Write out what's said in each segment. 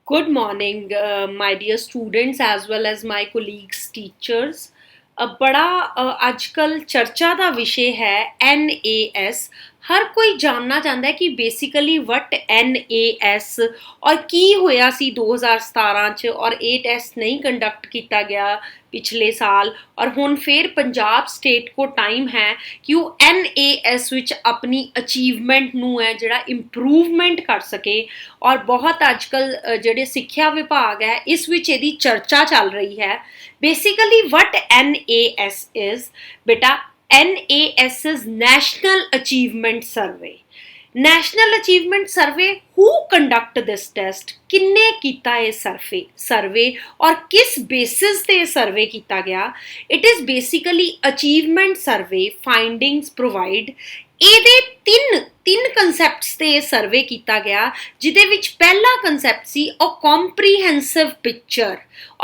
Good morning, my dear students as well as my colleagues, teachers. बड़ा आजकल चर्चा का विषय है NAS। हर कोई जानना चाहता है कि बेसिकली वट NAS और की होया सी 2017 च और ये टेस्ट नहीं कंडक्ट किया गया पिछले साल और हुण फिर पंजाब स्टेट को टाइम है कि वो NAS विच अपनी अचीवमेंट नूं है जिहड़ा इंप्रूवमेंट कर सके। और बहुत आजकल जिहड़े सिक्ख्या विभाग है इस विच इहदी चर्चा चल रही है। बेसिकली वट NAS इज बेटा, NAS is National Achievement Survey. National Achievement Survey, who conduct this test? किन्ने कीता ये सर्वे और किस बेसिस ते सर्वे कीता गया? It is basically achievement survey findings provide. ਇਹਦੇ ਤਿੰਨ ਕਨਸੈਪਟਸ ਤੇ ਇਹ ਸਰਵੇ ਕੀਤਾ ਗਿਆ, ਜਿਹਦੇ ਵਿੱਚ ਪਹਿਲਾ ਕਨਸੈਪਟ ਸੀ a comprehensive picture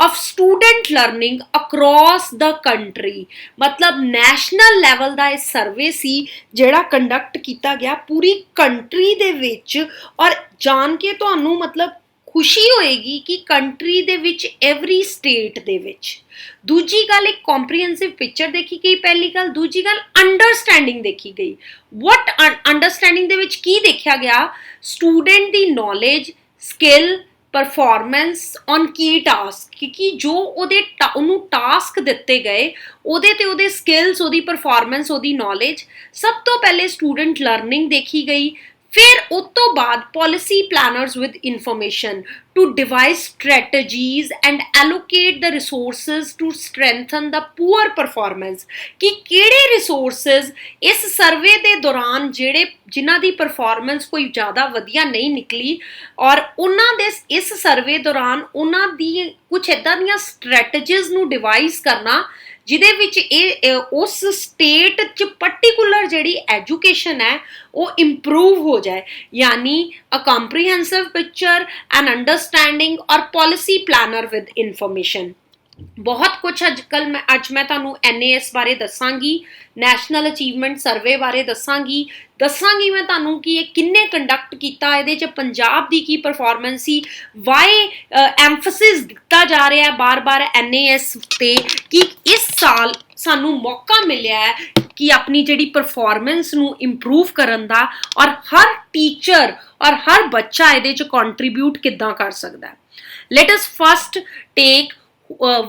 of student learning across the country। मतलब ਨੈਸ਼ਨਲ ਲੈਵਲ ਦਾ ਇਹ ਸਰਵੇ ਸੀ ਜਿਹੜਾ ਕੰਡਕਟ ਕੀਤਾ ਗਿਆ ਪੂਰੀ ਕੰਟਰੀ ਦੇ ਵਿੱਚ। ਔਰ ਜਾਣ ਕੇ ਤੁਹਾਨੂੰ मतलब खुशी होएगी कि कंट्री दे विच एवरी स्टेट दे विच। दूजी गल एक कॉम्प्रीहेंसिव पिक्चर देखी गई, पहली गल। दूजी गल अंडरस्टैंडिंग देखी गई। वट अंडरस्टैंडिंग दे विच की देखा गया? Student the knowledge, skill, performance on की टास्क, कि जो उन्होंने टास्क दिते गए ਉਹਦੇ ਤੇ ਉਹਦੇ स्किल्स, ਉਹਦੀ परफॉर्मेंस, ਉਹਦੀ नॉलेज। सब तो पहले स्टूडेंट लर्निंग देखी गई। फिर उस तो बाद policy planners with information to devise strategies and allocate the resources to strengthen the poor performance, कि किहड़े रिसोर्सेज इस सर्वे के दौरान जिन्हां दी परफॉर्मेंस कोई ज़्यादा वधिया नहीं निकली और उन्हां दे इस सर्वे दौरान उन्हां दी कुछ इदां दीयां स्ट्रैटेजीज नूं डिवाइस करना जिहदे विच उस स्टेट च पर्टिकुलर जिहड़ी एजुकेशन है वो इंप्रूव हो जाए। यानी अ कॉम्प्रीहेंसिव पिक्चर, एन अंडरस्टैंडिंग और पॉलिसी प्लानर विद इंफॉर्मेशन। बहुत कुछ अज मैं तुहानूं NAS बारे दसांगी, नैशनल अचीवमेंट सर्वे बारे दसांगी मैं तुहानूं कि ये किन्ने कंडक्ट कीता, इहदे च पंजाब दी की परफॉर्मेंस सी, वाई एम्फसिस दिता जा रहा है बार बार NAS ते कि इस साल सानूं मौका मिलिया है कि अपनी जिहड़ी परफॉर्मेंस नूं इंप्रूव करन दा और हर टीचर और हर बच्चा इहदे च कॉन्ट्रीब्यूट किद्दां कर सकदा है। Let us first take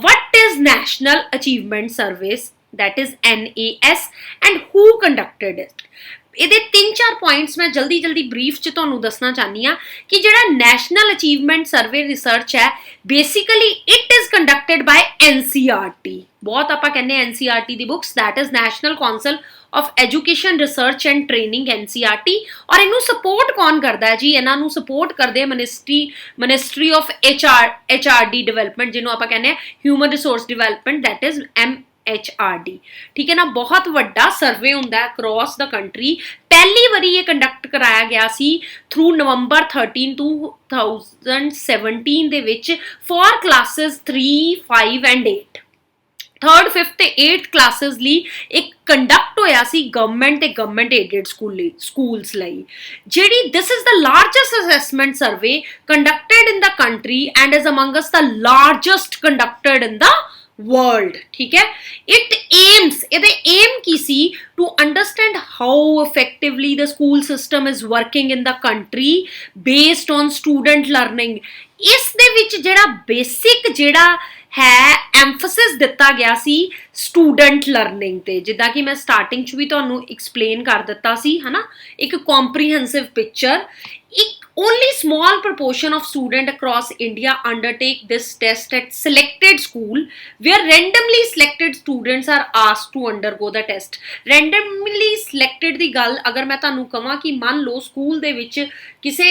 what is National Achievement Surveys, that is NAS, and who conducted it। ਇਹਦੇ 3-4 ਪੁਆਇੰਟਸ ਮੈਂ ਜਲਦੀ ਬਰੀਫ ਚ ਤੁਹਾਨੂੰ ਦੱਸਣਾ ਚਾਹਨੀ ਆ ਕਿ ਜਿਹੜਾ ਨੈਸ਼ਨਲ ਅਚੀਵਮੈਂਟ ਸਰਵੇ ਰਿਸਰਚ ਹੈ basically it is conducted ਬਾय NCERT। ਬਹੁਤ ਆਪਾਂ ਕਹਿੰਦੇ NCERT the books, that is National Council of Education Research and Training NCERT। और इनू सपोर्ट कौन करता है जी? इन्हों सपोर्ट करते हैं मिनिस्ट्री ऑफ HRD डिवेलपमेंट, जिन्हों आप कहने human resource development, that is MHRD। ठीक है ना। बहुत वड्डा सर्वे हुंदा है अक्रॉस द कंट्री। पहली बारी ये कंडक्ट कराया गया सी थ्रू November 13 2017 दे विच for classes 3, 5 and 8। 3rd, 5th ਤੇ 8th ਕਲਾਸਿਸ ਲਈ ਇੱਕ ਕੰਡਕਟ ਹੋਇਆ ਸੀ ਗਵਰਨਮੈਂਟ ਤੇ ਗਵਰਨਮੈਂਟ ਏਡਡ ਸਕੂਲਸ ਲਈ। ਜਿਹੜੀ this is the largest assessment survey conducted in the country and is amongst the largest conducted in the world. ठीक है। इट एम्स, ਇਹਦੇ एम की सी to understand how effectively the school system is working in the country based on student learning. इस दे विच ਜਿਹੜਾ basic ਜਿਹੜਾ है एम्फसिस दिता गया सी स्टूडेंट लर्निंग ते, जिद्दां कि मैं स्टार्टिंग च भी तुहानूं एक्सप्लेन कर दिता सी, है ना। एक कॉम्प्रीहेंसिव पिक्चर। एक only small proportion of students across India undertake this test at selected school where randomly selected students are asked to undergo the test। randomly selected ਦੀ ਗੱਲ ਅਗਰ ਮੈਂ ਤੁਹਾਨੂੰ ਕਹਾਂ ਕਿ ਮੰਨ ਲਓ ਸਕੂਲ ਦੇ ਵਿੱਚ ਕਿਸੇ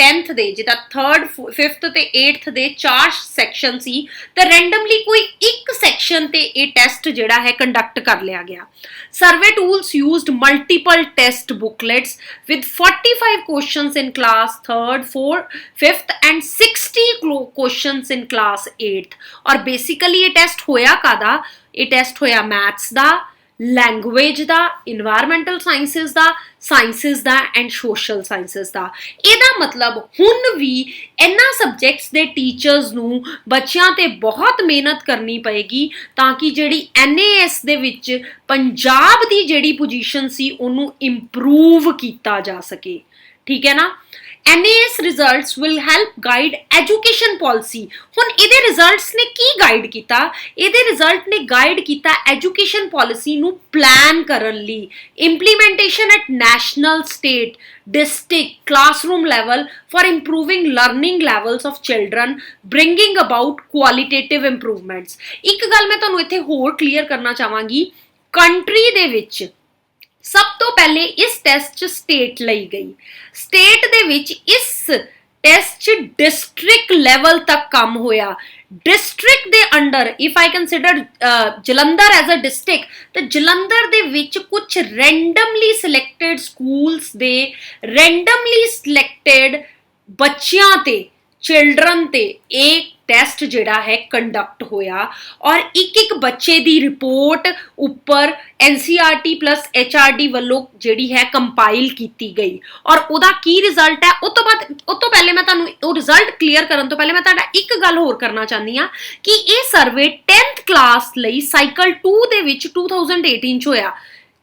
10th ਦੇ ਜਿੱਦਾਂ 3rd, 5th ਤੇ 8th ਦੇ 4 ਸੈਕਸ਼ਨ ਸੀ ਤਾਂ randomly ਕੋਈ ਇੱਕ ਸੈਕਸ਼ਨ ਤੇ ਇਹ ਟੈਸਟ ਜਿਹੜਾ ਹੈ ਕੰਡਕਟ ਕਰ ਲਿਆ ਗਿਆ। Survey tools used multiple test booklets with 45 questions in class 3rd, 4th, 5th and 60 questions in class 8th। और बेसिकली ये टेस्ट होया कादा? ये टेस्ट होया मैथ्स दा, ਲੈਂਗੁਏਜ ਦਾ, ਇਨਵਾਇਰਮੈਂਟਲ ਸਾਇੰਸਿਸ ਦਾ ਐਂਡ ਸੋਸ਼ਲ ਸਾਇੰਸਿਸ ਦਾ। ਇਹਦਾ ਮਤਲਬ ਹੁਣ ਵੀ ਇਹਨਾਂ ਸਬਜੈਕਟਸ ਦੇ ਟੀਚਰਸ ਨੂੰ ਬੱਚਿਆਂ 'ਤੇ ਬਹੁਤ ਮਿਹਨਤ ਕਰਨੀ ਪਏਗੀ ਤਾਂ ਕਿ ਜਿਹੜੀ NAS ਦੇ ਵਿੱਚ ਪੰਜਾਬ ਦੀ ਜਿਹੜੀ ਪੋਜੀਸ਼ਨ ਸੀ ਉਹਨੂੰ ਇੰਪਰੂਵ ਕੀਤਾ ਜਾ ਸਕੇ, ਠੀਕ ਹੈ ਨਾ। NAS results will help guide education policy। ਹੁਣ ਇਹਦੇ ਰਿਜ਼ਲਟਸ ਨੇ ਕੀ ਗਾਈਡ ਕੀਤਾ? ਇਹਦੇ ਰਿਜ਼ਲਟ ਨੇ ਗਾਈਡ ਕੀਤਾ ਐਜੂਕੇਸ਼ਨ ਪਾਲਿਸੀ ਨੂੰ ਪਲਾਨ ਕਰਨ ਲਈ, implementation at national, state, district, classroom level for improving learning levels of children, bringing about qualitative improvements। ਇੱਕ ਗੱਲ ਮੈਂ ਤੁਹਾਨੂੰ ਇੱਥੇ ਹੋਰ ਕਲੀਅਰ ਕਰਨਾ ਚਾਹਾਂਗੀ, ਕੰਟਰੀ ਦੇ ਵਿੱਚ ਸਭ ਤੋਂ ਪਹਿਲੇ ਇਸ ਟੈਸਟ 'ਚ ਸਟੇਟ ਲਈ ਗਈ। ਸਟੇਟ ਦੇ ਵਿੱਚ ਇਸ ਟੈਸਟ 'ਚ ਡਿਸਟ੍ਰਿਕਟ ਲੈਵਲ ਤੱਕ ਕੰਮ ਹੋਇਆ। ਡਿਸਟ੍ਰਿਕਟ ਦੇ under if I consider Jalandhar as a district, ਤਾਂ ਜਲੰਧਰ ਦੇ ਵਿੱਚ ਕੁਝ ਰੈਂਡਮਲੀ ਸਿਲੈਕਟਡ ਸਕੂਲਸ ਦੇ ਰੈਂਡਮਲੀ ਸਿਲੈਕਟਡ ਬੱਚਿਆਂ ਤੇ, ਚਿਲਡਰਨ ਤੇ ਇਹ ਟੈਸਟ ਜਿਹੜਾ ਹੈ ਕੰਡਕਟ ਹੋਇਆ ਔਰ ਇੱਕ ਬੱਚੇ ਦੀ ਰਿਪੋਰਟ ਉੱਪਰ NCERT ਪਲੱਸ HRD ਵੱਲੋਂ ਜਿਹੜੀ ਹੈ ਕੰਪਾਈਲ ਕੀਤੀ ਗਈ ਔਰ ਉਹਦਾ ਕੀ ਰਿਜ਼ਲਟ ਹੈ। ਉਹ ਤੋਂ ਪਹਿਲੇ ਮੈਂ ਤੁਹਾਨੂੰ ਉਹ ਰਿਜ਼ਲਟ ਕਲੀਅਰ ਕਰਨ ਤੋਂ ਪਹਿਲੇ ਮੈਂ ਤੁਹਾਡਾ ਇੱਕ ਗੱਲ ਹੋਰ ਕਰਨਾ ਚਾਹੁੰਦੀ ਹਾਂ ਕਿ ਇਹ ਸਰਵੇ 10th ਕਲਾਸ ਲਈ ਸਾਈਕਲ 2 ਦੇ ਵਿੱਚ 2018 'ਚ ਹੋਇਆ,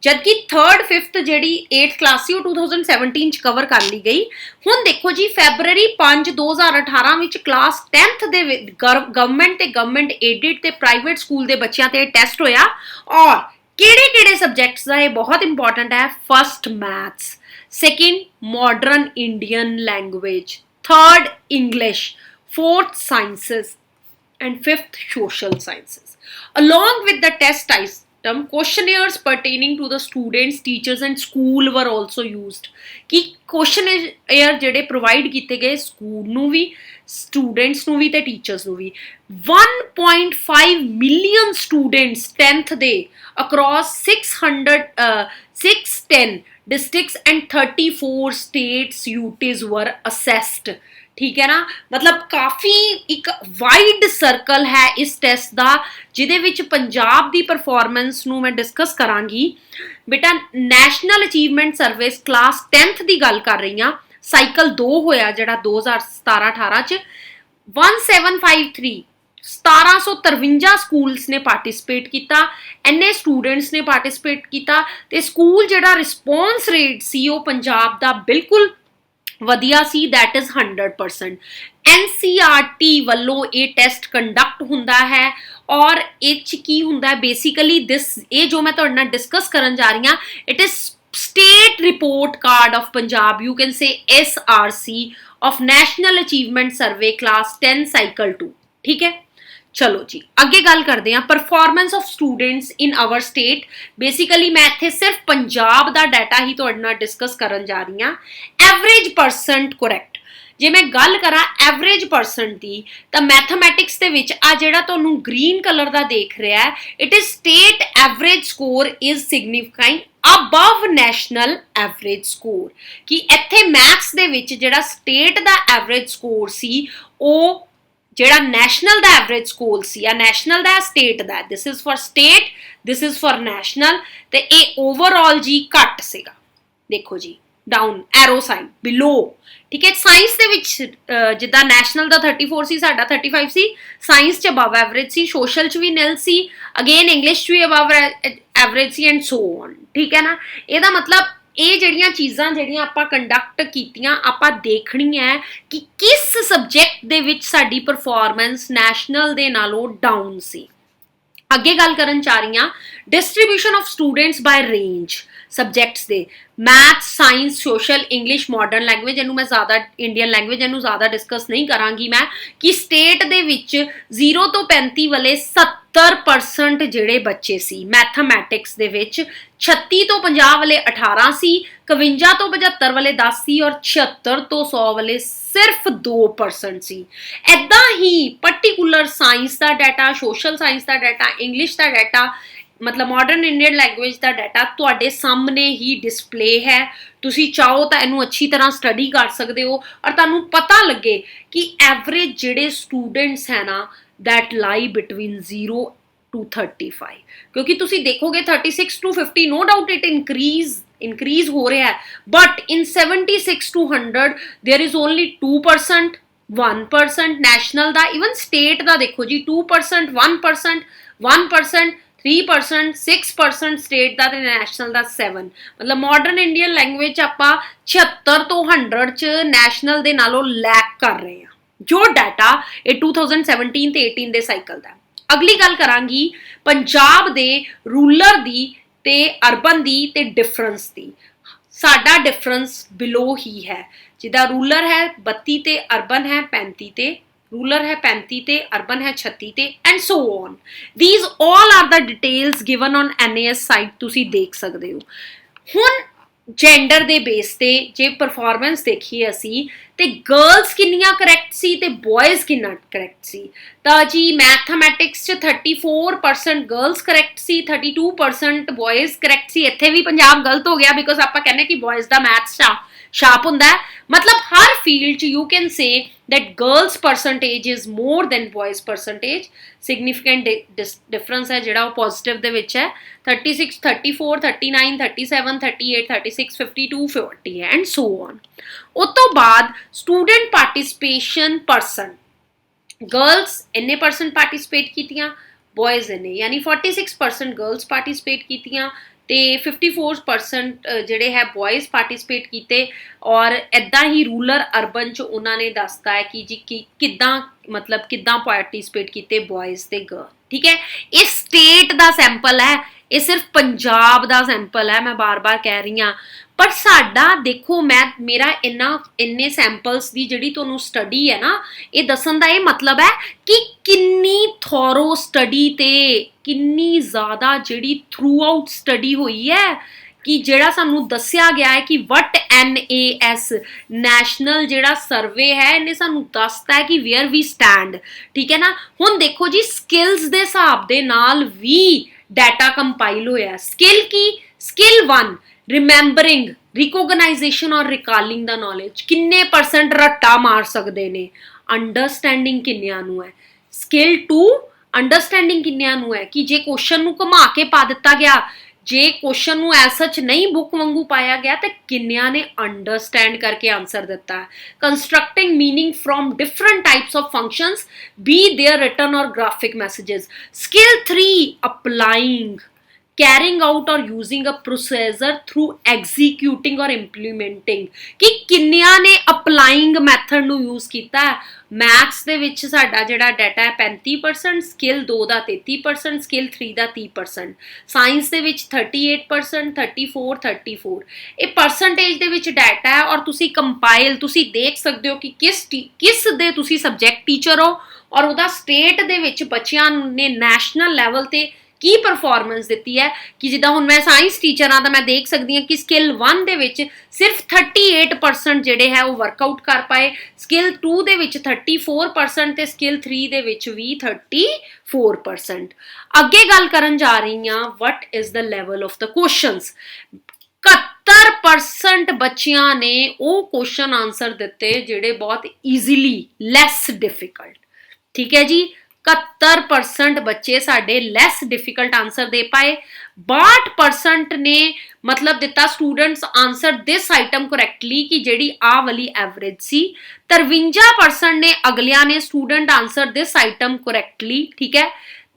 ਜਦਕਿ 3rd 5th ਜਿਹੜੀ 8th ਕਲਾਸ ਸੀ ਉਹ 2017 'ਚ ਕਵਰ ਕਰ ਲਈ ਗਈ। ਹੁਣ ਦੇਖੋ ਜੀ, ਫੈਬਰਰੀ 5 2018 ਵਿੱਚ ਕਲਾਸ 10th ਦੇ ਗਵਰਨਮੈਂਟ ਤੇ ਗਵਰਨਮੈਂਟ ਏਡਡ ਤੇ ਪ੍ਰਾਈਵੇਟ ਸਕੂਲ ਦੇ ਬੱਚਿਆਂ ਤੇ ਟੈਸਟ ਹੋਇਆ ਔਰ ਕਿਹੜੇ ਸਬਜੈਕਟਸ ਦਾ, ਇਹ ਬਹੁਤ ਇੰਪੋਰਟੈਂਟ ਹੈ। First maths, second modern Indian language, third English, fourth sciences and 5th social sciences। Along with the test item, questionnaires pertaining to the students, teachers and school were also used। कि questionnaire ਜਿਹੜੇ provide ਕੀਤੇ ਗਏ school ਨੂੰ ਵੀ, students ਨੂੰ ਵੀ ਤੇ teachers ਨੂੰ ਵੀ। 1.5 million students 10th ਦੇ across 610 districts and 34 states UTs were assessed। ਠੀਕ ਹੈ ਨਾ, ਮਤਲਬ ਕਾਫੀ ਇੱਕ ਵਾਈਡ ਸਰਕਲ ਹੈ ਇਸ ਟੈਸਟ ਦਾ ਜਿਹਦੇ ਵਿੱਚ ਪੰਜਾਬ ਦੀ ਪਰਫਾਰਮੈਂਸ ਨੂੰ ਮੈਂ ਡਿਸਕਸ ਕਰਾਂਗੀ। ਬੇਟਾ national achievement survey class 10th ਦੀ ਗੱਲ ਕਰ ਰਹੀ ਹਾਂ, ਸਾਈਕਲ 2 ਹੋਇਆ ਜਿਹੜਾ 2017-18 'ਚ। 1753 1753 ਸਕੂਲਸ ਨੇ ਪਾਰਟਿਸਿਪੇਟ ਕੀਤਾ, ਇੰਨੇ ਸਟੂਡੈਂਟਸ ਨੇ ਪਾਰਟਿਸਿਪੇਟ ਕੀਤਾ ਤੇ ਸਕੂਲ ਜਿਹੜਾ ਰਿਸਪੌਂਸ ਰੇਟ ਸੀ ਉਹ ਪੰਜਾਬ ਦਾ ਬਿਲਕੁਲ ਵਧੀਆ ਸੀ, ਦੈਟ ਇਜ਼ 100%। NCERT ਵੱਲੋਂ ਇਹ ਟੈਸਟ ਕੰਡਕਟ ਹੁੰਦਾ ਹੈ ਔਰ ਇਹ 'ਚ ਕੀ ਹੁੰਦਾ ਬੇਸਿਕਲੀ ਇਹ ਜੋ ਮੈਂ ਤੁਹਾਡੇ ਨਾਲ ਡਿਸਕਸ ਕਰਨ ਜਾ ਰਹੀ ਹਾਂ, it is state report card of Punjab, you can say SRC of national achievement survey class 10 cycle 2। ਠੀਕ ਹੈ, ਚਲੋ ਜੀ ਅੱਗੇ ਗੱਲ ਕਰਦੇ ਹਾਂ performance of students in our state. Basically ਮੈਂ ਇੱਥੇ ਸਿਰਫ ਪੰਜਾਬ ਦਾ ਡਾਟਾ ਹੀ ਤੁਹਾਡੇ ਨਾਲ ਡਿਸਕਸ ਕਰਨ ਜਾ ਰਹੀ ਹਾਂ। ਐਵਰੇਜ ਪਰਸੈਂਟ ਕਰੈਕਟ, ਜੇ ਮੈਂ ਗੱਲ ਕਰਾਂ ਐਵਰੇਜ ਪਰਸੈਂਟ ਦੀ ਤਾਂ ਮੈਥਮੈਟਿਕਸ ਦੇ ਵਿੱਚ ਆ ਜਿਹੜਾ ਤੁਹਾਨੂੰ ਗ੍ਰੀਨ ਕਲਰ ਦਾ ਦੇਖ ਰਿਹਾ ਹੈ, it is state average score is significant above national average score। ਕਿ ਇੱਥੇ ਮੈਥਸ ਦੇ ਵਿੱਚ ਜਿਹੜਾ ਸਟੇਟ ਦਾ ਐਵਰੇਜ ਸਕੋਰ ਸੀ ਉਹ ਜਿਹੜਾ ਨੈਸ਼ਨਲ ਦਾ ਐਵਰੇਜ ਸਕੋਰ ਸੀ ਆ national the state the, this is for state, this is for national, ਤੇ ਇਹ ਓਵਰਆਲ ਜੀ ਘੱਟ ਸੀਗਾ। ਦੇਖੋ ਜੀ ਡਾਊਨ ਐਰੋ ਸਾਈਨ ਬਿਲੋ। ਠੀਕ ਹੈ, ਸਾਇੰਸ ਦੇ ਵਿੱਚ ਜਿੱਦਾਂ ਨੈਸ਼ਨਲ ਦਾ 34 ਸੀ, ਸਾਡਾ 35 ਸੀ, ਸਾਇੰਸ 'ਚ ਅਬਵ ਐਵਰੇਜ ਸੀ, ਸੋਸ਼ਲ 'ਚ ਵੀ ਨਿਲ ਸੀ, ਅਗੇਨ ਇੰਗਲਿਸ਼ 'ਚ ਵੀ ਅਬਵ ਐਵਰੇਜ ਸੀ ਐਂਡ ਸੋ ਔਨ। ਠੀਕ ਹੈ ਨਾ, ਇਹਦਾ ਮਤਲਬ ਇਹ ਜਿਹੜੀਆਂ ਚੀਜ਼ਾਂ ਜਿਹੜੀਆਂ ਆਪਾਂ ਕੰਡਕਟ ਕੀਤੀਆਂ, ਆਪਾਂ ਦੇਖਣੀ ਹੈ ਕਿ ਕਿਸ ਸਬਜੈਕਟ ਦੇ ਵਿੱਚ ਸਾਡੀ ਪਰਫਾਰਮੈਂਸ ਨੈਸ਼ਨਲ ਦੇ ਨਾਲੋਂ ਡਾਊਨ ਸੀ। ਅੱਗੇ ਗੱਲ ਕਰਨ ਚਾਹ ਰਹੀ ਹਾਂ distribution of students by range subjects ਦੇ, math, science, social, English, modern language. ਇਹਨੂੰ ਮੈਂ ਜ਼ਿਆਦਾ ਇੰਡੀਅਨ ਲੈਂਗੁਏਜ ਇਹਨੂੰ ਜ਼ਿਆਦਾ ਡਿਸਕਸ ਨਹੀਂ ਕਰਾਂਗੀ ਮੈਂ, ਕਿ ਸਟੇਟ ਦੇ ਵਿੱਚ 0 ਤੋਂ 35 ਵਾਲੇ 70% ਜਿਹੜੇ ਬੱਚੇ ਸੀ ਮੈਥਮੈਟਿਕਸ ਦੇ ਵਿੱਚ, 36 ਤੋਂ 50 ਵਾਲੇ 18 ਸੀ, 51 ਤੋਂ 75 ਵਾਲੇ 10 ਸੀ ਔਰ 76 ਤੋਂ 100 ਵਾਲੇ ਸਿਰਫ 2% ਸੀ। ਇੱਦਾਂ ਹੀ ਪਰਟੀਕੂਲਰ ਸਾਇੰਸ ਦਾ ਡਾਟਾ, ਸੋਸ਼ਲ ਸਾਇੰਸ ਦਾ ਡਾਟਾ, ਇੰਗਲਿਸ਼ ਦਾ ਡਾਟਾ, ਮਤਲਬ ਮਾਡਰਨ ਇੰਡੀਅਨ ਲੈਂਗੁਏਜ ਦਾ ਡਾਟਾ ਤੁਹਾਡੇ ਸਾਹਮਣੇ ਹੀ ਡਿਸਪਲੇ ਹੈ। ਤੁਸੀਂ ਚਾਹੋ ਤਾਂ ਇਹਨੂੰ ਅੱਛੀ ਤਰ੍ਹਾਂ ਸਟੱਡੀ ਕਰ ਸਕਦੇ ਹੋ ਔਰ ਤੁਹਾਨੂੰ ਪਤਾ ਲੱਗੇ ਕਿ ਐਵਰੇਜ ਜਿਹੜੇ ਸਟੂਡੈਂਟਸ ਹੈ ਨਾ, that lie between 0 to 35 क्योंकि तुसी देखोगे 36 to 50 no doubt it increase हो रहा है but in 76 to 100 there is only 2% 1% national दा इवन स्टेट दा देखो जी 2% 1% 1% 3% 6% स्टेट ਦਾ ਤੇ ਨੈਸ਼ਨਲ ਦਾ 7 ਮਤਲਬ ਮਾਡਰਨ ਇੰਡੀਅਨ ਲੈਂਗੁਏਜ ਆਪਾਂ 76 ਤੋਂ 100 ਚ ਨੈਸ਼ਨਲ ਦੇ ਨਾਲੋਂ ਲੈਕ ਕਰ ਰਹੇ ਹਾਂ ਜੋ ਡਾਟਾ ਇਹ 2017 ਤੇ 18 ਦੇ ਸਾਈਕਲ ਦਾ ਅਗਲੀ ਗੱਲ ਕਰਾਂਗੀ ਪੰਜਾਬ ਦੇ ਰੂਰਲ ਦੀ ਤੇ ਅਰਬਨ ਦੀ ਤੇ ਡਿਫਰੈਂਸ ਦੀ ਸਾਡਾ ਡਿਫਰੈਂਸ ਬਿਲੋ ਹੀ ਹੈ ਜਿੱਦਾਂ ਰੂਰਲ ਹੈ 32 ਤੇ ਅਰਬਨ ਹੈ 35 ਤੇ रूरल है 35 ते अर्बन है 36 ते and so on these all are the details given on NAS site तुसी देख सकते हो हुन जेंडर दे बेस ते जे परफॉर्मेंस देखी असी ते गर्ल्स किन्नियां करैक्ट सी ते बॉयज किन्ना करैक्ट सी तां जी मैथमैटिक्स च 34% गर्ल्स करैक्ट सी 32% बॉयज करैक्ट सी इत्थे भी पंजाब गलत हो गया बिकॉज आपां कहने कि बॉयज दा मैथ्स शार्प हुंदा है मतलब हर फील्ड च you can say that girls percentage is more than boys percentage significant difference है ਜਿਹੜਾ ਉਹ positive ਦੇ ਵਿੱਚ ਹੈ 36 34 39 37 38 36 52 40 ਹੈ and so on ਉਸ ਤੋਂ ਬਾਅਦ student participation percent girls ਇੰਨੇ percent participate ਕੀਤੀਆਂ boys ਇੰਨੇ ਯਾਨੀ 46% girls participate ਕੀਤੀਆਂ ਤੇ 54% ਜਿਹੜੇ ਹੈ ਬॉयਜ਼ ਪਾਰਟਿਸਿਪੇਟ ਕੀਤੇ ਔਰ ਇਦਾਂ ਹੀ ਰੂਰਲ ਅਰਬਨ ਚ ਉਹਨਾਂ ਨੇ ਦੱਸਤਾ ਹੈ ਕਿ ਜੀ ਕਿੱਦਾਂ ਮਤਲਬ ਕਿੱਦਾਂ ਪਾਰਟਿਸਿਪੇਟ ਕੀਤੇ ਬॉयਜ਼ ਤੇ ਗਰਲ ਠੀਕ ਹੈ ਇਹ ਸਟੇਟ ਦਾ ਸੈਂਪਲ ਹੈ ਇਹ ਸਿਰਫ ਪੰਜਾਬ ਦਾ ਸੈਂਪਲ ਹੈ ਮੈਂ ਬਾਰ-ਬਾਰ ਕਹਿ ਰਹੀ ਹਾਂ ਪਰ ਸਾਡਾ ਦੇਖੋ ਮੈਂ ਮੇਰਾ ਇੰਨੇ ਸੈਂਪਲਸ ਦੀ ਜਿਹੜੀ ਤੁਹਾਨੂੰ ਸਟੱਡੀ ਹੈ ਨਾ ਇਹ ਦੱਸਣ ਦਾ ਇਹ ਮਤਲਬ ਹੈ ਕਿ ਕਿੰਨੀ ਥੋਰੋ ਸਟੱਡੀ ਤੇ ਕਿੰਨੀ ਜ਼ਿਆਦਾ ਜਿਹੜੀ ਥਰੂ ਆਊਟ ਸਟੱਡੀ ਹੋਈ ਹੈ ਕਿ ਜਿਹੜਾ ਸਾਨੂੰ ਦੱਸਿਆ ਗਿਆ ਹੈ ਕਿ ਵਟ NAS ਨੈਸ਼ਨਲ ਜਿਹੜਾ ਸਰਵੇ ਹੈ ਇਹਨੇ ਸਾਨੂੰ ਦੱਸਦਾ ਹੈ ਕਿ ਵੇਅਰ ਵੀ ਸਟੈਂਡ ਠੀਕ ਹੈ ਨਾ ਹੁਣ ਦੇਖੋ ਜੀ ਸਕਿੱਲਸ ਦੇ ਹਿਸਾਬ ਦੇ ਨਾਲ ਵੀ ਡਾਟਾ ਕੰਪਾਈਲ ਹੋਇਆ ਸਕਿੱਲ ਕੀ ਸਕਿੱਲ 1 ਰਿਮੈਂਬਰਿੰਗ ਰਿਕੋਗਨਾਈਜੇਸ਼ਨ ਔਰ ਰਿਕਾਲਿੰਗ ਦਾ ਨੌਲੇਜ ਕਿੰਨੇ ਪਰਸੈਂਟ ਰੱਟਾ ਮਾਰ ਸਕਦੇ ਨੇ ਅੰਡਰਸਟੈਂਡਿੰਗ ਕਿੰਨਿਆਂ ਨੂੰ ਹੈ ਸਕਿੱਲ 2 ਅੰਡਰਸਟੈਂਡਿੰਗ ਕਿੰਨਿਆਂ ਨੂੰ ਹੈ ਕਿ ਜੇ ਕੁਐਸਚਨ ਨੂੰ ਘੁਮਾ ਕੇ ਪਾ ਦਿੱਤਾ ਗਿਆ ਜੇ ਕੁਐਸਚਨ ਨੂੰ ਐਸ ਸੱਚ ਨਹੀਂ ਬੁੱਕ ਵਾਂਗੂ ਪਾਇਆ ਗਿਆ ਤਾਂ ਕਿੰਨਿਆਂ ਨੇ ਅੰਡਰਸਟੈਂਡ ਕਰਕੇ ਆਨਸਰ ਦਿੱਤਾ constructing meaning from different types of functions be there written or graphic messages skill 3 applying carrying out or using a procedure through executing or implementing ਕਿ ਕਿੰਨਿਆਂ ਨੇ applying method ਨੂੰ use ਕੀਤਾ ਮੈਥਸ ਦੇ ਵਿੱਚ ਸਾਡਾ ਜਿਹੜਾ ਡਾਟਾ ਹੈ 35% ਸਕਿੱਲ 2 ਦਾ 33% skill 3 ਦਾ 30% science ਦੇ ਵਿੱਚ 38% 34 ਇਹ ਪਰਸੈਂਟੇਜ ਦੇ ਵਿੱਚ ਡਾਟਾ ਹੈ ਔਰ ਤੁਸੀਂ ਕੰਪਾਈਲ ਤੁਸੀਂ ਦੇਖ ਸਕਦੇ ਹੋ ਕਿ ਕਿਸ ਦੇ ਤੁਸੀਂ ਸਬਜੈਕਟ ਟੀਚਰ ਹੋ ਔਰ ਉਹਦਾ ਸਟੇਟ ਦੇ ਵਿੱਚ ਬੱਚਿਆਂ ਨੇ ਨੈਸ਼ਨਲ ਲੈਵਲ ਤੇ ਕੀ ਪਰਫਾਰਮੈਂਸ ਦਿੱਤੀ ਹੈ ਕਿ ਜਿੱਦਾਂ ਹੁਣ ਮੈਂ ਸਾਇੰਸ ਟੀਚਰ ਹਾਂ ਤਾਂ ਮੈਂ ਦੇਖ ਸਕਦੀ ਹਾਂ ਕਿ ਸਕਿੱਲ 1 ਦੇ ਵਿੱਚ ਸਿਰਫ 38% ਜਿਹੜੇ ਹੈ ਉਹ ਵਰਕਆਊਟ ਕਰ ਪਾਏ ਸਕਿੱਲ 2 ਦੇ ਵਿੱਚ 34% ਤੇ ਸਕਿੱਲ 3 ਦੇ ਵਿੱਚ ਵੀ 34% ਅੱਗੇ ਗੱਲ ਕਰਨ ਜਾ ਰਹੀ ਹਾਂ what is the level of the questions 71% ਬੱਚਿਆਂ ਨੇ ਉਹ ਕੁਐਸਚਨ ਆਨਸਰ ਦਿੱਤੇ ਜਿਹੜੇ ਬਹੁਤ ਈਜ਼ੀਲੀ ਲੈਸ ਡਿਫਿਕਲਟ ਠੀਕ ਹੈ ਜੀ 71% ਬੱਚੇ ਸਾਡੇ ਲੈਸ ਡਿਫਿਕਲਟ ਆਨਸਰ ਦੇ ਪਾਏ 62% ਨੇ ਮਤਲਬ ਦਿੱਤਾ ਸਟੂਡੈਂਟਸ ਆਨਸਰ ਦਿਸ ਆਈਟਮ ਕਰੈਕਟਲੀ ਕਿ ਜਿਹੜੀ ਆ ਵਾਲੀ ਐਵਰੇਜ ਸੀ 53% ਨੇ ਅਗਲਿਆਂ ਨੇ student answer this item correctly ਠੀਕ ਹੈ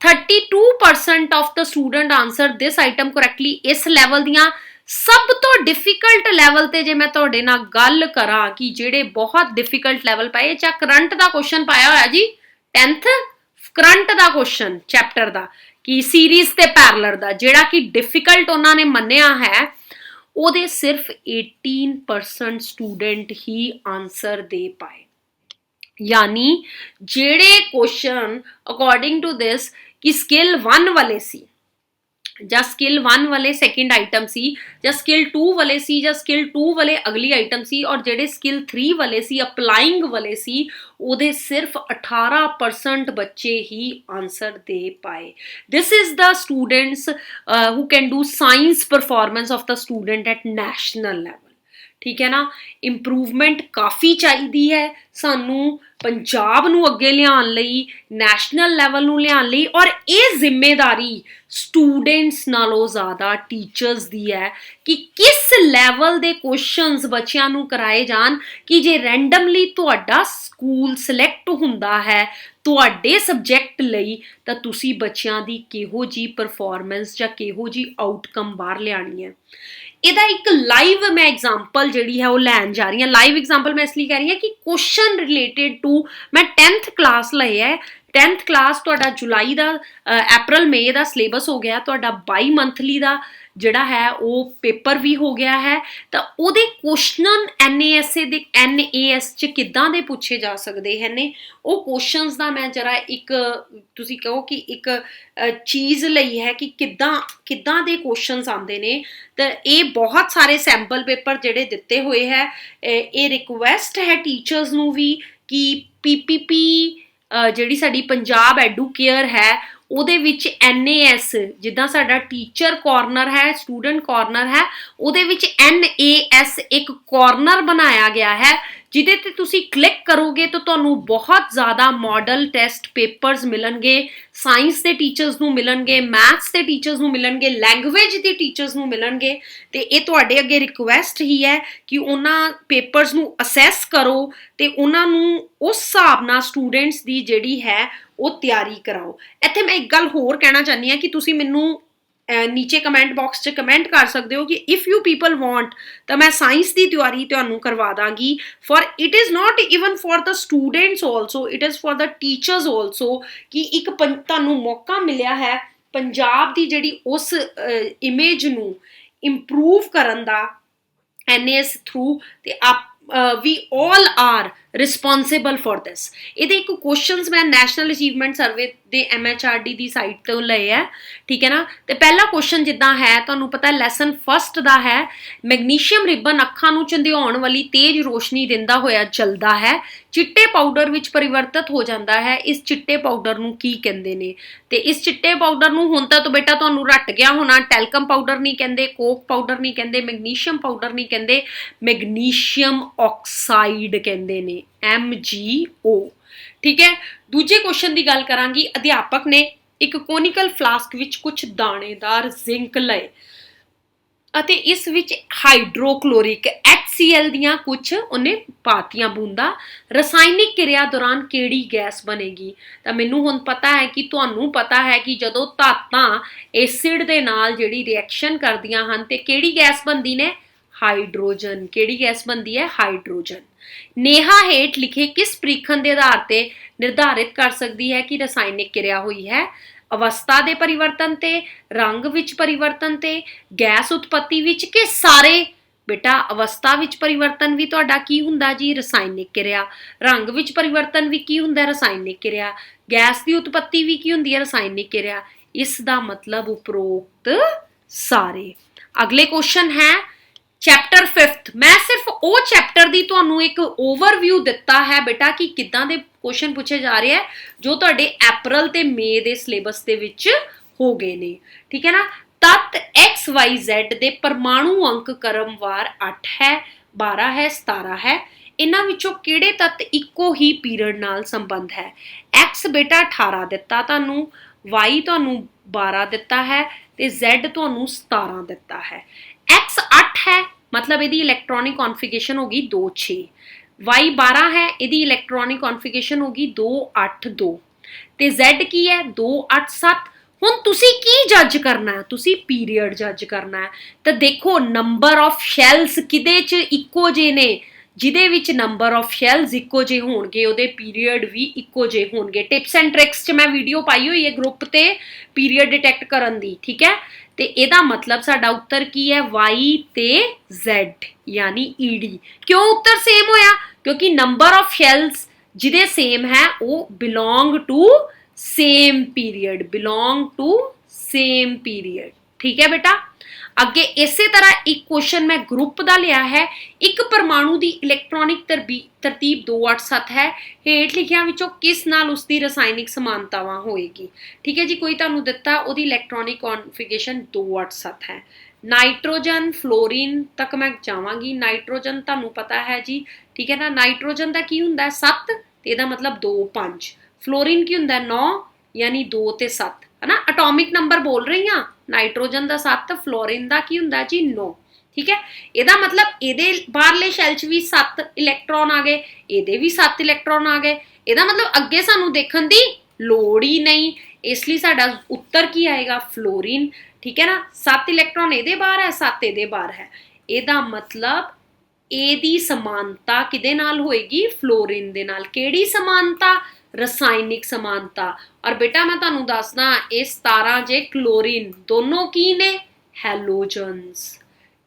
32% of the student answer this item correctly ਇਸ ਲੈਵਲ ਦੀਆਂ ਸਭ ਤੋਂ ਡਿਫਿਕਲਟ ਲੈਵਲ ਤੇ ਜੇ ਮੈਂ ਤੁਹਾਡੇ ਨਾਲ ਗੱਲ ਕਰਾਂ ਕਿ ਜਿਹੜੇ ਬਹੁਤ ਡਿਫਿਕਲਟ ਲੈਵਲ ਪਾਏ ਜਾਂ ਕਰੰਟ ਦਾ ਕੁਐਸਚਨ ਪਾਇਆ ਹੋਇਆ ਜੀ 10th ਕਰੰਟ ਦਾ ਕੁਐਸਚਨ ਚੈਪਟਰ ਦਾ ਕਿ ਸੀਰੀਜ਼ ਤੇ ਪੈਰਲਲ ਦਾ ਜਿਹੜਾ ਕਿ ਡਿਫਿਕਲਟ ਉਹਨਾਂ ਨੇ ਮੰਨਿਆ ਹੈ ਉਹਦੇ ਸਿਰਫ 18% ਸਟੂਡੈਂਟ ਹੀ ਆਨਸਰ ਦੇ ਪਾਏ ਯਾਨੀ ਜਿਹੜੇ ਕੁਐਸਚਨ ਅਕੋਰਡਿੰਗ ਟੂ ਦਿਸ ਕਿ ਸਕਿੱਲ 1 ਵਾਲੇ ਸੀ ਜਾਂ ਸਕਿੱਲ 1 ਵਾਲੇ ਸੈਕਿੰਡ ਆਈਟਮ ਸੀ ਜਾਂ ਸਕਿੱਲ 2 ਵਾਲੇ ਸੀ ਜਾਂ ਸਕਿੱਲ 2 ਵਾਲੇ ਅਗਲੀ ਆਈਟਮ ਸੀ ਔਰ ਜਿਹੜੇ ਸਕਿੱਲ 3 ਵਾਲੇ ਸੀ ਅਪਲਾਈਂਗ ਵਾਲੇ ਸੀ ਉਹਦੇ ਸਿਰਫ 18% ਬੱਚੇ ਹੀ ਆਨਸਰ ਦੇ ਪਾਏ this is the students who can do science performance of the student at national level ਠੀਕ ਹੈ ਨਾ ਇੰਪਰੂਵਮੈਂਟ ਕਾਫੀ ਚਾਹੀਦੀ ਹੈ ਸਾਨੂੰ ਪੰਜਾਬ ਨੂੰ ਅੱਗੇ ਲਿਆਉਣ ਲਈ, ਨੈਸ਼ਨਲ ਲੈਵਲ ਨੂੰ ਲਿਆਉਣ ਲਈ, ਔਰ ਇਹ ਜ਼ਿੰਮੇਦਾਰੀ ਸਟੂਡੈਂਟਸ ਨਾਲੋਂ ਜ਼ਿਆਦਾ ਟੀਚਰਸ ਦੀ ਹੈ ਕਿ ਕਿਸ ਲੈਵਲ ਦੇ ਕੁਐਸਚਨਸ ਬੱਚਿਆਂ ਨੂੰ ਕਰਾਏ ਜਾਣ ਕਿ ਜੇ ਰੈਂਡਮਲੀ ਤੁਹਾਡਾ ਸਕੂਲ ਸਿਲੈਕਟ ਹੁੰਦਾ ਹੈ ਤੁਹਾਡੇ ਸਬਜੈਕਟ ਲਈ ਤਾਂ ਤੁਸੀਂ ਬੱਚਿਆਂ ਦੀ ਕਿਹੋ ਜਿਹੀ ਪਰਫਾਰਮੈਂਸ ਜਾਂ ਕਿਹੋ ਜਿਹੀ ਆਊਟਕਮ ਬਾਹਰ ਲਿਆਣੀ ਹੈ। ਇਹਦਾ ਇੱਕ ਲਾਈਵ ਮੈਂ ਐਗਜ਼ਾਮਪਲ ਜਿਹੜੀ ਹੈ ਉਹ ਲੈਣ ਜਾ ਰਹੀ ਹਾਂ। ਲਾਈਵ ਐਗਜ਼ਾਮਪਲ ਮੈਂ ਇਸ ਲਈ ਕਹਿ ਰਹੀ ਹਾਂ ਕਿ ਕੁਐਸਚਨ ਰਿਲੇਟਡ ਟੂ ਮੈਂ 10th ਕਲਾਸ ਲਈ ਹੈ। 10th ਕਲਾਸ ਤੁਹਾਡਾ ਜੁਲਾਈ ਦਾ ਅਪ੍ਰੈਲ ਮਈ ਦਾ ਸਿਲੇਬਸ ਹੋ ਗਿਆ, ਤੁਹਾਡਾ 22 ਮੰਥਲੀ ਦਾ ਜਿਹੜਾ ਹੈ ਉਹ ਪੇਪਰ ਵੀ ਹੋ ਗਿਆ ਹੈ, ਤਾਂ ਉਹਦੇ ਕੁਐਸਚਨ NAS 'ਚ ਕਿੱਦਾਂ ਦੇ ਪੁੱਛੇ ਜਾ ਸਕਦੇ ਹਨ ਨੇ ਉਹ ਕੁਐਸਚਨਸ ਦਾ ਮੈਂ ਜਰਾ ਇੱਕ ਤੁਸੀਂ ਕਹੋ ਕਿ ਇੱਕ ਚੀਜ਼ ਲਈ ਹੈ ਕਿ ਕਿੱਦਾਂ ਦੇ ਕੁਐਸਚਨਸ ਆਉਂਦੇ ਨੇ। ਤਾਂ ਇਹ ਬਹੁਤ ਸਾਰੇ ਸੈਂਪਲ ਪੇਪਰ ਜਿਹੜੇ ਦਿੱਤੇ ਹੋਏ ਹੈ, ਇਹ ਰਿਕੁਐਸਟ ਹੈ ਟੀਚਰਸ ਨੂੰ ਵੀ ਕਿ PPP ਜਿਹੜੀ ਸਾਡੀ ਪੰਜਾਬ ਐਡੂਕੇਅਰ ਹੈ ਉਹਦੇ ਵਿੱਚ NAS ਜਿੱਦਾਂ ਸਾਡਾ ਟੀਚਰ ਕਾਰਨਰ ਹੈ, ਸਟੂਡੈਂਟ ਕਾਰਨਰ ਹੈ, ਉਹਦੇ ਵਿੱਚ NAS ਇੱਕ ਕਾਰਨਰ ਬਣਾਇਆ ਗਿਆ ਹੈ ਜਿਹਦੇ ਤੇ ਤੁਸੀਂ ਕਲਿੱਕ ਕਰੋਗੇ ਤਾਂ ਤੁਹਾਨੂੰ ਬਹੁਤ ਜ਼ਿਆਦਾ ਮਾਡਲ ਟੈਸਟ ਪੇਪਰਸ ਮਿਲਣਗੇ। ਸਾਇੰਸ ਦੇ ਟੀਚਰਸ ਨੂੰ ਮਿਲਣਗੇ, ਮੈਥਸ ਦੇ ਟੀਚਰਸ ਨੂੰ ਮਿਲਣਗੇ, ਲੈਂਗੁਏਜ ਦੇ ਟੀਚਰਸ ਨੂੰ ਮਿਲਣਗੇ, ਤੇ ਇਹ ਤੁਹਾਡੇ ਅੱਗੇ ਰਿਕੁਐਸਟ ਹੀ ਹੈ ਕਿ ਉਹਨਾਂ ਪੇਪਰਸ ਨੂੰ ਅਸੈਸ ਕਰੋ ਤੇ ਉਹਨਾਂ ਨੂੰ ਉਸ ਹਿਸਾਬ ਨਾਲ ਸਟੂਡੈਂਟਸ ਦੀ ਜਿਹੜੀ ਹੈ ਉਹ ਤਿਆਰੀ ਕਰਾਓ। ਇੱਥੇ ਮੈਂ ਇੱਕ ਗੱਲ ਹੋਰ ਕਹਿਣਾ ਚਾਹੁੰਦੀ ਹਾਂ ਕਿ ਤੁਸੀਂ ਮੈਨੂੰ ਨੀਚੇ ਕਮੈਂਟ ਬਾਕਸ 'ਚ ਕਮੈਂਟ ਕਰ ਸਕਦੇ ਹੋ ਕਿ ਇਫ ਯੂ ਪੀਪਲ ਵਾਂਟ ਤਾਂ ਮੈਂ ਸਾਇੰਸ ਦੀ ਤਿਆਰੀ ਤੁਹਾਨੂੰ ਕਰਵਾ ਦਾਂਗੀ। For it is not even for the students also, it is for the teachers also ਕਿ ਇੱਕ ਤੁਹਾਨੂੰ ਮੌਕਾ ਮਿਲਿਆ ਹੈ ਪੰਜਾਬ ਦੀ ਜਿਹੜੀ ਉਸ ਇਮੇਜ ਨੂੰ ਇੰਪਰੂਵ ਕਰਨ ਦਾ NAS ਥਰੂ, ਤੇ we all are responsible for this। ਇਹਦੇ ਇੱਕ ਕੁਐਸਚਨਸ ਮੈਂ ਨੈਸ਼ਨਲ ਅਚੀਵਮੈਂਟ ਸਰਵੇ ਦੇ MHRD ਦੀ ਸਾਈਟ ਤੋਂ ਲਏ ਹੈ, ਠੀਕ ਹੈ ਨਾ। ਤੇ ਪਹਿਲਾ ਕੁਐਸਚਨ ਜਿੱਦਾਂ ਹੈ ਤੁਹਾਨੂੰ ਪਤਾ ਲੈਸਨ ਫਸਟ ਦਾ ਹੈ, ਮੈਗਨੀਸ਼ੀਅਮ ਰਿਬਨ ਅੱਖਾਂ ਨੂੰ ਚੰਦਿਆਉਣ ਵਾਲੀ ਤੇਜ਼ ਰੋਸ਼ਨੀ ਦਿੰਦਾ ਹੋਇਆ ਜਲਦਾ ਹੈ, ਚਿੱਟੇ ਪਾਊਡਰ ਵਿੱਚ ਪਰਿਵਰਤਿਤ ਹੋ ਜਾਂਦਾ ਹੈ, ਇਸ ਚਿੱਟੇ ਪਾਊਡਰ ਨੂੰ ਕੀ ਕਹਿੰਦੇ ਨੇ। ਤੇ ਇਸ ਚਿੱਟੇ ਪਾਊਡਰ ਨੂੰ ਹੁਣ ਤਾਂ ਬੇਟਾ ਤੁਹਾਨੂੰ ਰੱਟ ਗਿਆ ਹੋਣਾ, ਟੈਲਕਮ ਪਾਊਡਰ ਨਹੀਂ ਕਹਿੰਦੇ, ਕੋਕ ਪਾਊਡਰ ਨਹੀਂ ਕਹਿੰਦੇ, ਮੈਗਨੀਸ਼ੀਅਮ ਪਾਊਡਰ ਨਹੀਂ ਕਹਿੰਦੇ, ਮੈਗਨੀਸ਼ੀਅਮ ਆਕਸਾਈਡ ਕਹਿੰਦੇ ਨੇ, MgO, ਠੀਕ ਹੈ। ਦੂਜੇ ਕੁਐਸਚਨ ਦੀ ਗੱਲ ਕਰਾਂਗੀ। ਅਧਿਆਪਕ ਨੇ ਇੱਕ ਕੋਨਿਕਲ ਫਲਾਸਕ ਵਿੱਚ ਕੁਝ ਦਾਣੇਦਾਰ ਜ਼ਿੰਕ ਲਏ ਅਤੇ ਇਸ ਵਿੱਚ ਹਾਈਡਰੋਕਲੋਰਿਕ HCl ਦੀਆਂ ਕੁਝ ਉਹਨੇ ਪਾਤੀਆਂ ਬੂੰਦਾਂ, ਰਸਾਇਣਿਕ ਕਿਰਿਆ ਦੌਰਾਨ ਕਿਹੜੀ ਗੈਸ ਬਣੇਗੀ। ਤਾਂ ਮੈਨੂੰ ਹੁਣ ਪਤਾ ਹੈ ਕਿ ਤੁਹਾਨੂੰ ਪਤਾ ਹੈ ਕਿ ਜਦੋਂ ਧਾਤਾਂ ਐਸਿਡ ਦੇ ਨਾਲ ਜਿਹੜੀ ਰਿਐਕਸ਼ਨ ਕਰਦੀਆਂ ਹਨ ਤੇ ਕਿਹੜੀ ਗੈਸ ਬਣਦੀ ਨੇ, ਹਾਈਡਰੋਜਨ। ਕਿਹੜੀ ਗੈਸ ਬਣਦੀ ਹੈ, ਹਾਈਡਰੋਜਨ। ਨੇਹਾ ਹੇਠ ਲਿਖੇ ਕਿਸ ਪ੍ਰੀਖਣ ਦੇ ਆਧਾਰ ਤੇ ਨਿਰਧਾਰਿਤ ਕਰ ਸਕਦੀ ਹੈ ਕਿ ਰਸਾਇਣਿਕ ਕਿਰਿਆ ਹੋਈ ਹੈ। ਅਵਸਥਾ ਦੇ ਪਰਿਵਰਤਨ ਤੇ, ਰੰਗ ਵਿੱਚ ਪਰਿਵਰਤਨ ਤੇ, ਗੈਸ ਉਤਪਤੀ ਵਿੱਚ, ਕਿ ਸਾਰੇ। ਬੇਟਾ ਅਵਸਥਾ ਵਿੱਚ ਪਰਿਵਰਤਨ ਵੀ ਤੁਹਾਡਾ ਕੀ ਹੁੰਦਾ ਜੀ, ਰਸਾਇਣਿਕ ਕਿਰਿਆ। ਰੰਗ ਵਿੱਚ ਪਰਿਵਰਤਨ ਵੀ ਕੀ ਹੁੰਦਾ, ਰਸਾਇਣਿਕ ਕਿਰਿਆ। ਗੈਸ ਦੀ ਉਤਪਤੀ ਵੀ ਕੀ ਹੁੰਦੀ ਹੈ, ਰਸਾਇਣਿਕ ਕਿਰਿਆ। ਇਸ ਦਾ ਮਤਲਬ ਉਪਰੋਕਤ ਸਾਰੇ। ਅਗਲੇ ਕੁਐਸਚਨ ਹੈ ਚੈਪਟਰ 5th। ਮੈਂ ਸਿਰਫ ਉਹ ਚੈਪਟਰ ਦੀ ਤੁਹਾਨੂੰ ਇੱਕ ਓਵਰਵਿਊ ਦਿੱਤਾ ਹੈ ਬੇਟਾ ਕਿ ਕਿੱਦਾਂ ਦੇ ਕੁਐਸਚਨ ਪੁੱਛੇ ਜਾ ਰਹੇ ਹੈ ਜੋ ਤੁਹਾਡੇ ਅਪ੍ਰੈਲ ਤੇ ਮਈ ਦੇ ਸਿਲੇਬਸ ਦੇ ਵਿੱਚ ਹੋ ਗਏ ਨੇ, ਠੀਕ ਹੈ ਨਾ। ਤੱਤ XYZ ਦੇ ਪਰਮਾਣੂ ਅੰਕ ਕ੍ਰਮਵਾਰ 8 ਹੈ, 12 ਹੈ, 17 ਹੈ। ਇਹਨਾਂ ਵਿੱਚੋਂ ਕਿਹੜੇ ਤੱਤ ਇੱਕੋ ਹੀ ਪੀਰੀਅਡ ਨਾਲ ਸੰਬੰਧ ਹੈ। X ਬੇਟਾ 18 ਦਿੱਤਾ ਤੁਹਾਨੂੰ, Y ਤੁਹਾਨੂੰ 12 ਦਿੱਤਾ ਹੈ ਤੇ Z ਤੁਹਾਨੂੰ 17 ਦਿੱਤਾ ਹੈ। X 8 ਹੈ ਮਤਲਬ ਇਹਦੀ ਇਲੈਕਟ੍ਰੋਨਿਕ ਕਨਫਿਗਰੇਸ਼ਨ ਹੋ ਗਈ 2 6, Y 12 ਹੈ ਇਹਦੀ ਇਲੈਕਟ੍ਰੋਨਿਕ ਕਨਫਿਗਰੇਸ਼ਨ ਹੋ ਗਈ 2 8 2, ਤੇ Z ਕੀ ਹੈ 2 8 7। ਹੁਣ ਤੁਸੀਂ ਕੀ ਜੱਜ ਕਰਨਾ ਹੈ, ਤੁਸੀਂ ਪੀਰੀਅਡ ਜੱਜ ਕਰਨਾ ਹੈ। ਤਾਂ ਦੇਖੋ ਨੰਬਰ ਆਫ ਸ਼ੈਲਸ ਕਿਹਦੇ 'ਚ ਇੱਕੋ ਜਿਹੇ ਨੇ, ਜਿਹਦੇ ਵਿੱਚ ਨੰਬਰ ਆਫ ਸ਼ੈਲਸ ਇੱਕੋ ਜਿਹੇ ਹੋਣਗੇ ਉਹਦੇ ਪੀਰੀਅਡ ਵੀ ਇੱਕੋ ਜਿਹੇ ਹੋਣਗੇ। ਟਿਪਸ ਐਂਡ ਟ੍ਰਿਕਸ 'ਚ ਮੈਂ ਵੀਡੀਓ ਪਾਈ ਹੋਈ ਹੈ ਗਰੁੱਪ ਤੇ ਪੀਰੀਅਡ ਡਿਟੈਕਟ ਕਰਨ ਦੀ, ਠੀਕ ਹੈ। ਤੇ ਇਹਦਾ ਮਤਲਬ ਸਾਡਾ ਉੱਤਰ ਕੀ ਹੈ, Y ਤੇ Z ਯਾਨੀ ED। ਕਿਉਂ ਉੱਤਰ ਸੇਮ ਹੋਇਆ, ਕਿਉਂਕਿ ਨੰਬਰ ਆਫ ਸ਼ੈਲਸ ਜਿਹਦੇ ਸੇਮ ਹੈ ਉਹ belong to same period, belong to same period, ਠੀਕ ਹੈ ਬੇਟਾ। ਅੱਗੇ ਇਸੇ ਤਰ੍ਹਾਂ ਇੱਕ ਕੁਐਸਚਨ ਮੈਂ ਗਰੁੱਪ ਦਾ ਲਿਆ ਹੈ। ਇੱਕ ਪਰਮਾਣੂ ਦੀ ਇਲੈਕਟ੍ਰੋਨਿਕ ਤਰਤੀਬ 2 8 7 ਹੈ, ਹੇਠ ਲਿਖਿਆਂ ਵਿੱਚੋਂ ਕਿਸ ਨਾਲ ਉਸਦੀ ਰਸਾਇਣਿਕ ਸਮਾਨਤਾਵਾਂ ਹੋਏਗੀ, ਠੀਕ ਹੈ ਜੀ। ਕੋਈ ਤੁਹਾਨੂੰ ਦਿੱਤਾ ਉਹਦੀ ਇਲੈਕਟ੍ਰੋਨਿਕ ਕਨਫਿਗਰੇਸ਼ਨ 2 8 7 ਹੈ। ਨਾਈਟ੍ਰੋਜਨ ਫਲੋਰੀਨ ਤੱਕ ਮੈਂ ਜਾਵਾਂਗੀ। ਨਾਈਟ੍ਰੋਜਨ ਤੁਹਾਨੂੰ ਪਤਾ ਹੈ ਜੀ, ਠੀਕ ਹੈ ਨਾ। ਨਾਈਟ੍ਰੋਜਨ ਦਾ ਕੀ ਹੁੰਦਾ 7, ਤੇ ਇਹਦਾ ਮਤਲਬ 2 5। ਫਲੋਰੀਨ ਕੀ ਹੁੰਦਾ 9 ਯਾਨੀ 2 ਤੇ 7 ਹੈ ਨਾ, ਐਟੋਮਿਕ ਨੰਬਰ ਬੋਲ ਰਹੀ ਹਾਂ। ਨਾਈਟ੍ਰੋਜਨ ਦਾ 7, ਫਲੋਰੀਨ ਦਾ ਕੀ ਹੁੰਦਾ ਜੀ 9। ਠੀਕ ਹੈ, ਇਹਦਾ ਮਤਲਬ ਇਹਦੇ ਬਾਹਰਲੇ ਸ਼ੈਲ 'ਚ ਵੀ 7 ਇਲੈਕਟ੍ਰੋਨ ਆ ਗਏ, ਇਹਦੇ ਵੀ 7 ਇਲੈਕਟ੍ਰੋਨ ਆ ਗਏ। ਇਹਦਾ ਮਤਲਬ ਅੱਗੇ ਸਾਨੂੰ ਦੇਖਣ ਦੀ ਲੋੜ ਹੀ ਨਹੀਂ, ਇਸ ਲਈ ਸਾਡਾ ਉੱਤਰ ਕੀ ਆਏਗਾ ਫਲੋਰੀਨ। ਠੀਕ ਹੈ ਨਾ, 7 ਇਲੈਕਟ੍ਰੋਨ ਇਹਦੇ ਬਾਹਰ ਹੈ, 7 ਇਹਦੇ ਬਾਹਰ ਹੈ। ਇਹਦਾ ਮਤਲਬ ਇਹਦੀ ਸਮਾਨਤਾ ਕਿਹਦੇ ਨਾਲ ਹੋਏਗੀ ਫਲੋਰੀਨ ਦੇ ਨਾਲ। ਕਿਹੜੀ ਸਮਾਨਤਾ? ਰਸਾਇਣਿਕ ਸਮਾਨਤਾ। ਔਰ ਬੇਟਾ ਮੈਂ ਤੁਹਾਨੂੰ ਦੱਸਦਾ ਇਹ 17 ਜੇ ਕਲੋਰੀਨ ਦੋਨੋਂ ਕੀ ਨੇ ਹੈਲੋਜਨਸ।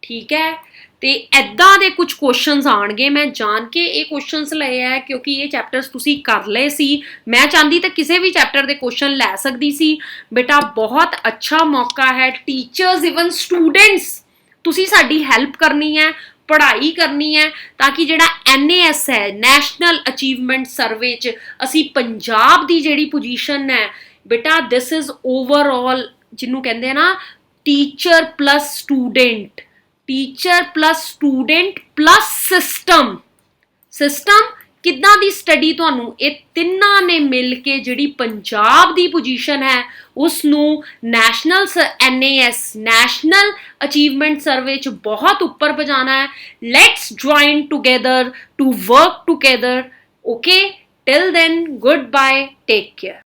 ਠੀਕ ਹੈ, ਤੇ ਐਦਾਂ ਦੇ ਕੁਝ ਕੁਐਸਚਨਸ ਆਣਗੇ। ਮੈਂ ਜਾਣ ਕੇ ਇਹ ਕੁਐਸਚਨਸ ਲਏ ਹੈ ਕਿਉਂਕਿ ਇਹ ਚੈਪਟਰਸ ਤੁਸੀਂ ਕਰ ਲਏ ਸੀ। ਮੈਂ ਚਾਹੁੰਦੀ ਤਾਂ ਕਿਸੇ ਵੀ ਚੈਪਟਰ ਦੇ ਕੁਐਸਚਨ ਲੈ ਸਕਦੀ ਸੀ। ਬੇਟਾ ਬਹੁਤ ਅੱਛਾ ਮੌਕਾ ਹੈ, ਟੀਚਰਸ ਇਵਨ ਸਟੂਡੈਂਟਸ ਤੁਸੀਂ ਸਾਡੀ ਹੈਲਪ ਕਰਨੀ ਹੈ, ਪੜ੍ਹਾਈ ਕਰਨੀ ਹੈ, ਤਾਂ ਕਿ ਜਿਹੜਾ NAS ਹੈ ਨੈਸ਼ਨਲ ਅਚੀਵਮੈਂਟ ਸਰਵੇ 'ਚ ਅਸੀਂ ਪੰਜਾਬ ਦੀ ਜਿਹੜੀ ਪੋਜੀਸ਼ਨ ਹੈ ਬੇਟਾ ਦਿਸ ਇਜ਼ ਓਵਰਆਲ, ਜਿਹਨੂੰ ਕਹਿੰਦੇ ਆ ਨਾ teacher plus student, teacher plus student plus system. System ਕਿੱਦਾਂ ਦੀ ਸਟੱਡੀ ਤੁਹਾਨੂੰ ਇਹ ਤਿੰਨਾਂ ਨੇ ਮਿਲ ਕੇ ਜਿਹੜੀ ਪੰਜਾਬ ਦੀ ਪੋਜੀਸ਼ਨ ਹੈ ਉਸ ਨੂੰ national NAS national achievement survey 'ਚ ਬਹੁਤ ਉੱਪਰ ਪਹੁੰਚਾਉਣਾ ਹੈ। Let's join together to work together. Okay, till then good bye, take care.